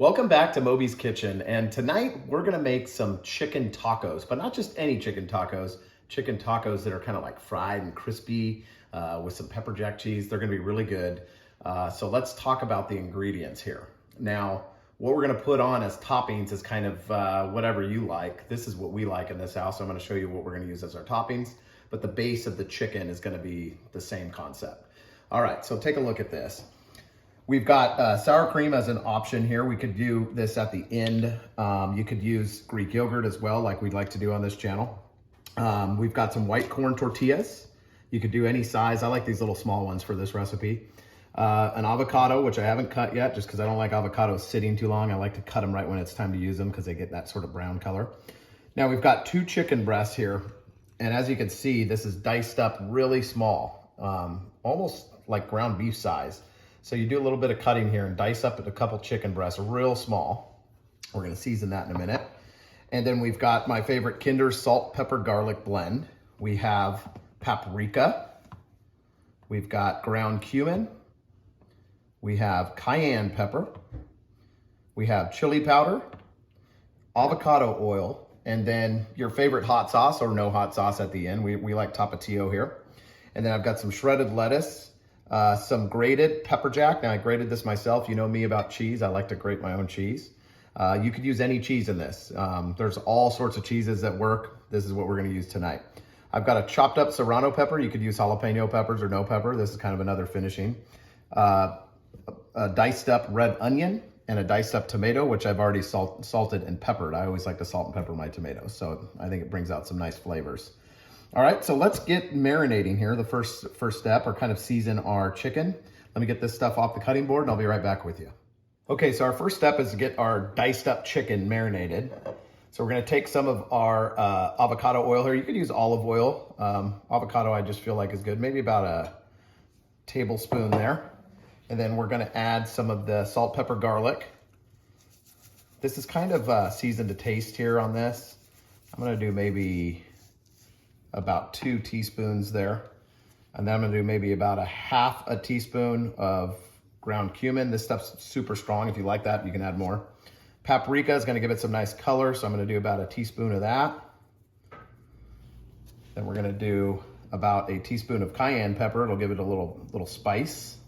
Welcome back to Moby's Kitchen, and tonight we're gonna make some chicken tacos, but not just any chicken tacos that are kind of like fried and crispy with some pepper jack cheese. They're gonna be really good. So let's talk about the ingredients here. Now, what we're gonna put on as toppings is kind of whatever you like. This is what we like in this house, so I'm gonna show you what we're gonna use as our toppings, but the base of the chicken is gonna be the same concept. All right, so take a look at this. We've got sour cream as an option here. We could do this at the end. You could use Greek yogurt as well, like we'd like to do on this channel. We've got some white corn tortillas. You could do any size. I like these little small ones for this recipe. An avocado, which I haven't cut yet, just because I don't like avocados sitting too long. I like to cut them right when it's time to use them because they get that sort of brown color. Now we've got 2 chicken breasts here. And as you can see, this is diced up really small, almost like ground beef size. So you do a little bit of cutting here and dice up a couple chicken breasts, real small. We're gonna season that in a minute. And then we've got my favorite Kinder salt, pepper, garlic blend. We have paprika. We've got ground cumin. We have cayenne pepper. We have chili powder, avocado oil, and then your favorite hot sauce or no hot sauce at the end. We like Tapatio here. And then I've got some shredded lettuce, some grated pepper jack. Now I grated this myself. You know me about cheese. I like to grate my own cheese. You could use any cheese in this. There's all sorts of cheeses that work. This is what we're gonna use tonight. I've got a chopped up serrano pepper. You could use jalapeno peppers or no pepper. This is kind of another finishing. A diced up red onion and a diced up tomato, which I've already salted and peppered. I always like to salt and pepper my tomatoes, so I think it brings out some nice flavors. All right, so let's get marinating here. The first step, or kind of season our chicken. Let me get this stuff off the cutting board and I'll be right back with you. Okay, so our first step is to get our diced up chicken marinated. So we're gonna take some of our avocado oil here. You could use olive oil. Avocado I just feel like is good, maybe about a tablespoon there. And then we're gonna add some of the salt, pepper, garlic. This is kind of seasoned to taste here on this. I'm gonna do maybe about 2 teaspoons there. And then I'm gonna do maybe about a half a teaspoon of ground cumin. This stuff's super strong. If you like that, you can add more. Paprika is gonna give it some nice color, so I'm gonna do about a teaspoon of that. Then we're gonna do about a teaspoon of cayenne pepper. It'll give it a little spice.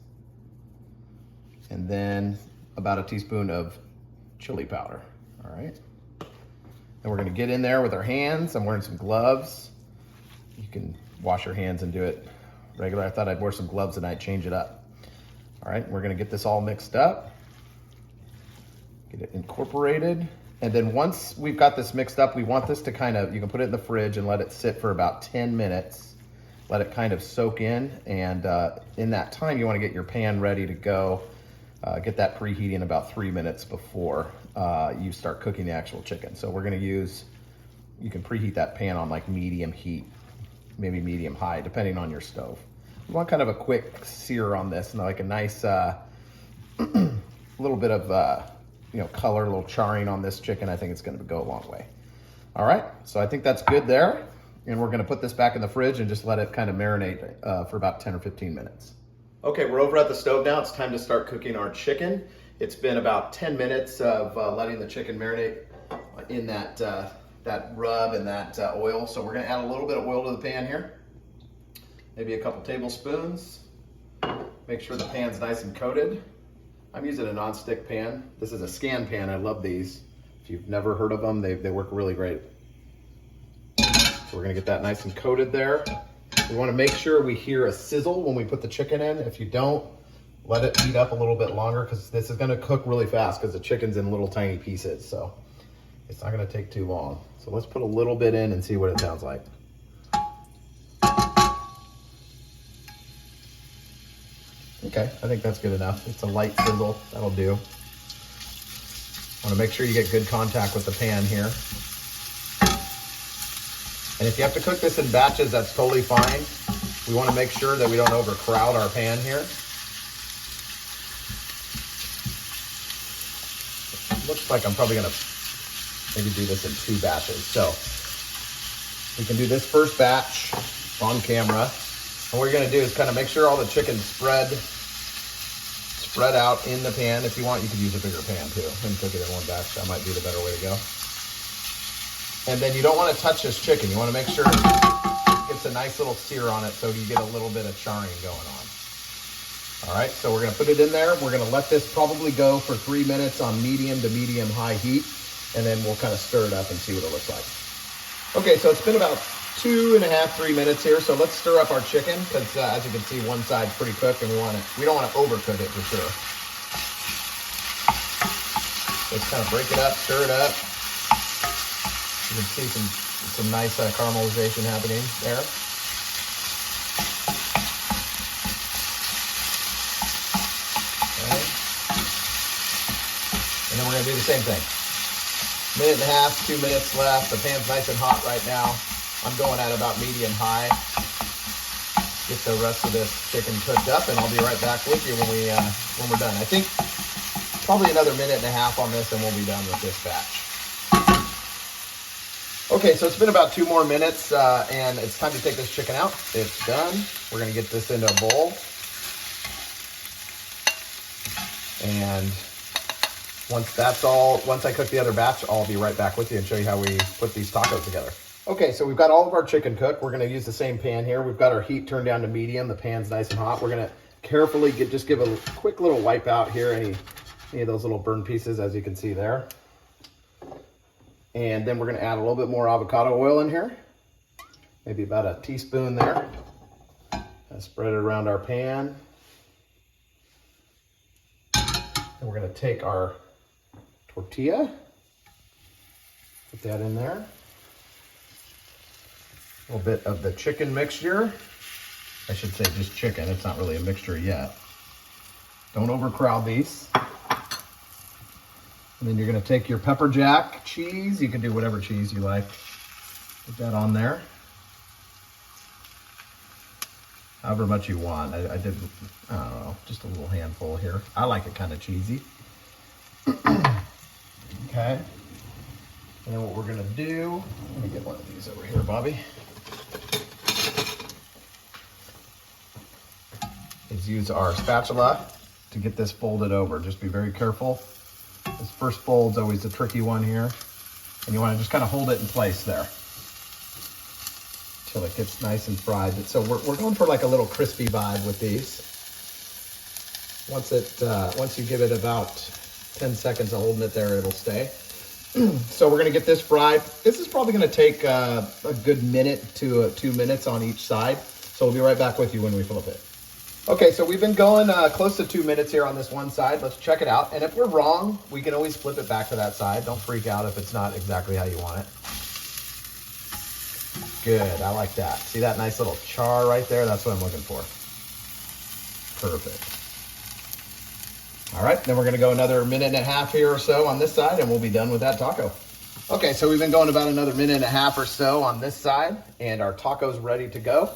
And then about a teaspoon of chili powder, all right? Then we're gonna get in there with our hands. I'm wearing some gloves. You can wash your hands and do it regular. I thought I'd wear some gloves and I'd change it up. All right, we're gonna get this all mixed up, get it incorporated. And then once we've got this mixed up, we want this to kind of, you can put it in the fridge and let it sit for about 10 minutes. Let it kind of soak in. And in that time, you wanna get your pan ready to go. Get that preheating about 3 minutes before you start cooking the actual chicken. So we're gonna use, you can preheat that pan on like medium heat, maybe medium high, depending on your stove. You want kind of a quick sear on this and like a nice little bit of color, a little charring on this chicken. I think it's gonna go a long way. All right, so I think that's good there. And we're gonna put this back in the fridge and just let it kind of marinate for about 10 or 15 minutes. Okay, we're over at the stove now. It's time to start cooking our chicken. It's been about 10 minutes of letting the chicken marinate in that rub and that oil. So we're gonna add a little bit of oil to the pan here. Maybe a couple tablespoons. Make sure the pan's nice and coated. I'm using a non-stick pan. This is a Scan pan, I love these. If you've never heard of them, they work really great. So we're gonna get that nice and coated there. We wanna make sure we hear a sizzle when we put the chicken in. If you don't, let it heat up a little bit longer because this is gonna cook really fast because the chicken's in little tiny pieces. So it's not gonna take too long. So let's put a little bit in and see what it sounds like. Okay, I think that's good enough. It's a light sizzle, that'll do. Wanna make sure you get good contact with the pan here. And if you have to cook this in batches, that's totally fine. We wanna make sure that we don't overcrowd our pan here. It looks like I'm probably gonna maybe do this in 2 batches. So we can do this first batch on camera. And what you're gonna do is kind of make sure all the chicken's spread spread out in the pan. If you want, you could use a bigger pan too and cook it in one batch. That might be the better way to go. And then you don't want to touch this chicken. You want to make sure it gets a nice little sear on it so you get a little bit of charring going on. All right, so we're gonna put it in there. We're gonna let this probably go for 3 minutes on medium to medium high heat, and then we'll kind of stir it up and see what it looks like. Okay, so it's been about 2.5, 3 minutes here. So let's stir up our chicken because as you can see, one side's pretty cooked and we don't want to overcook it for sure. Let's kind of break it up, stir it up. You can see some nice caramelization happening there. Okay. And then we're gonna do the same thing. 1.5, 2 minutes left. The pan's nice and hot right now. I'm going at about medium high. Get the rest of this chicken cooked up, and I'll be right back with you when we're done. I think probably another 1.5 on this, and we'll be done with this batch. Okay, so it's been about 2 more minutes, and it's time to take this chicken out. It's done. We're gonna get this into a bowl. And once I cook the other batch, I'll be right back with you and show you how we put these tacos together. Okay, so we've got all of our chicken cooked. We're gonna use the same pan here. We've got our heat turned down to medium. The pan's nice and hot. We're gonna carefully just give a quick little wipe out here, any of those little burn pieces, as you can see there. And then we're gonna add a little bit more avocado oil in here. Maybe about a teaspoon there. And spread it around our pan. And we're gonna take our tortilla, put that in there. A little bit of the chicken mixture. I should say just chicken, it's not really a mixture yet. Don't overcrowd these. And then you're gonna take your pepper jack cheese. You can do whatever cheese you like. Put that on there. However much you want. I don't know, just a little handful here. I like it kind of cheesy. Okay. And then what we're gonna do, let me get one of these over here, Bobby, is use our spatula to get this folded over. Just be very careful. This first fold's always the tricky one here. And you wanna just kind of hold it in place there till it gets nice and fried. So we're going for like a little crispy vibe with these. Once you give it about 10 seconds of holding it there, it'll stay. So we're gonna get this fried. This is probably gonna take a good minute to 2 minutes on each side. So we'll be right back with you when we flip it. Okay, so we've been going close to 2 minutes here on this one side. Let's check it out. And if we're wrong, we can always flip it back to that side. Don't freak out if it's not exactly how you want it. Good, I like that. See that nice little char right there? That's what I'm looking for. Perfect. All right, then we're gonna go another 1.5 minutes here or so on this side, and we'll be done with that taco. Okay, so we've been going about another 1.5 minutes or so on this side, and our taco's ready to go.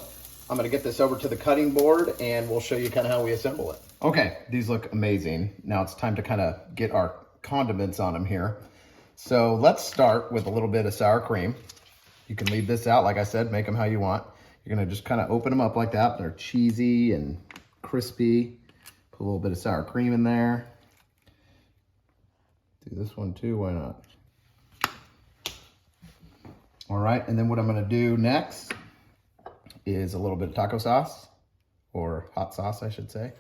I'm gonna get this over to the cutting board, and we'll show you kind of how we assemble it. Okay, these look amazing. Now it's time to kind of get our condiments on them here. So let's start with a little bit of sour cream. You can leave this out, like I said, make them how you want. You're gonna just kind of open them up like that. They're cheesy and crispy. Put a little bit of sour cream in there. Do this one too, why not? All right, and then what I'm gonna do next is a little bit of taco sauce, or hot sauce, I should say.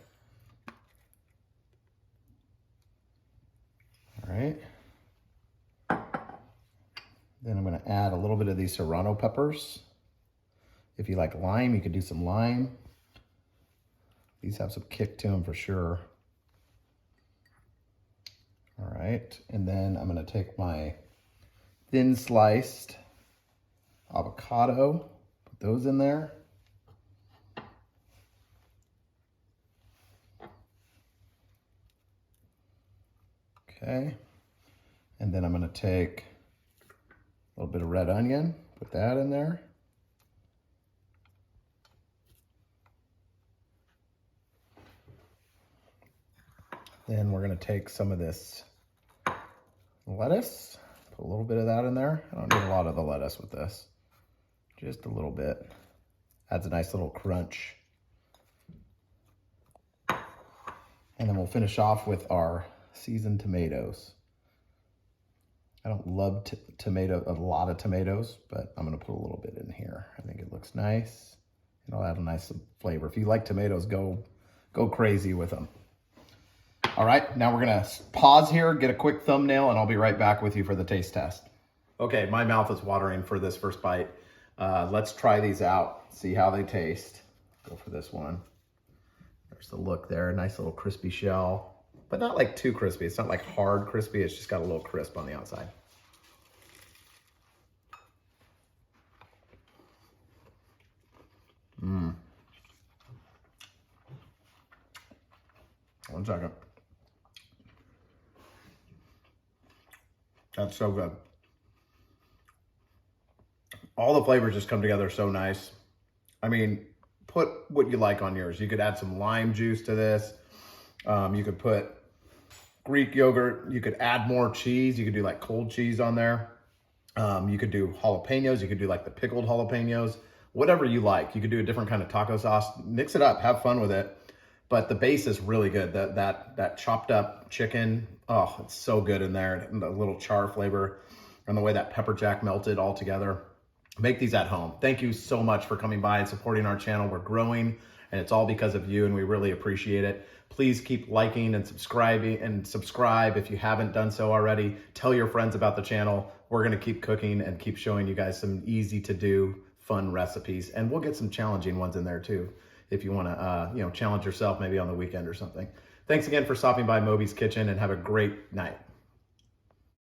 All right. Then I'm gonna add a little bit of these serrano peppers. If you like lime, you could do some lime. These have some kick to them for sure. All right, and then I'm gonna take my thin sliced avocado, put those in there. Okay, and then I'm gonna take a little bit of red onion, put that in there. Then we're gonna take some of this lettuce, put a little bit of that in there. I don't need a lot of the lettuce with this, just a little bit. Adds a nice little crunch. And then we'll finish off with our seasoned tomatoes. I don't love a lot of tomatoes, but I'm gonna put a little bit in here. I think it looks nice. It'll add a nice flavor. If you like tomatoes, go crazy with them. All right, now we're gonna pause here, get a quick thumbnail, and I'll be right back with you for the taste test. Okay, my mouth is watering for this first bite. Let's try these out, see how they taste. Go for this one. There's the look there, nice little crispy shell, but not like too crispy. It's not like hard crispy, it's just got a little crisp on the outside. One second. That's so good. All the flavors just come together so nice. I mean, put what you like on yours. You could add some lime juice to this. You could put Greek yogurt. You could add more cheese. You could do like cold cheese on there. You could do jalapenos. You could do like the pickled jalapenos. Whatever you like. You could do a different kind of taco sauce. Mix it up. Have fun with it. But the base is really good. That chopped up chicken, oh, it's so good in there. And the little char flavor and the way that pepper jack melted all together. Make these at home. Thank you so much for coming by and supporting our channel. We're growing and it's all because of you and we really appreciate it. Please keep liking and subscribing and subscribe if you haven't done so already. Tell your friends about the channel. We're gonna keep cooking and keep showing you guys some easy to do, fun recipes. And we'll get some challenging ones in there too, if you wanna challenge yourself maybe on the weekend or something. Thanks again for stopping by Moby's Kitchen and have a great night.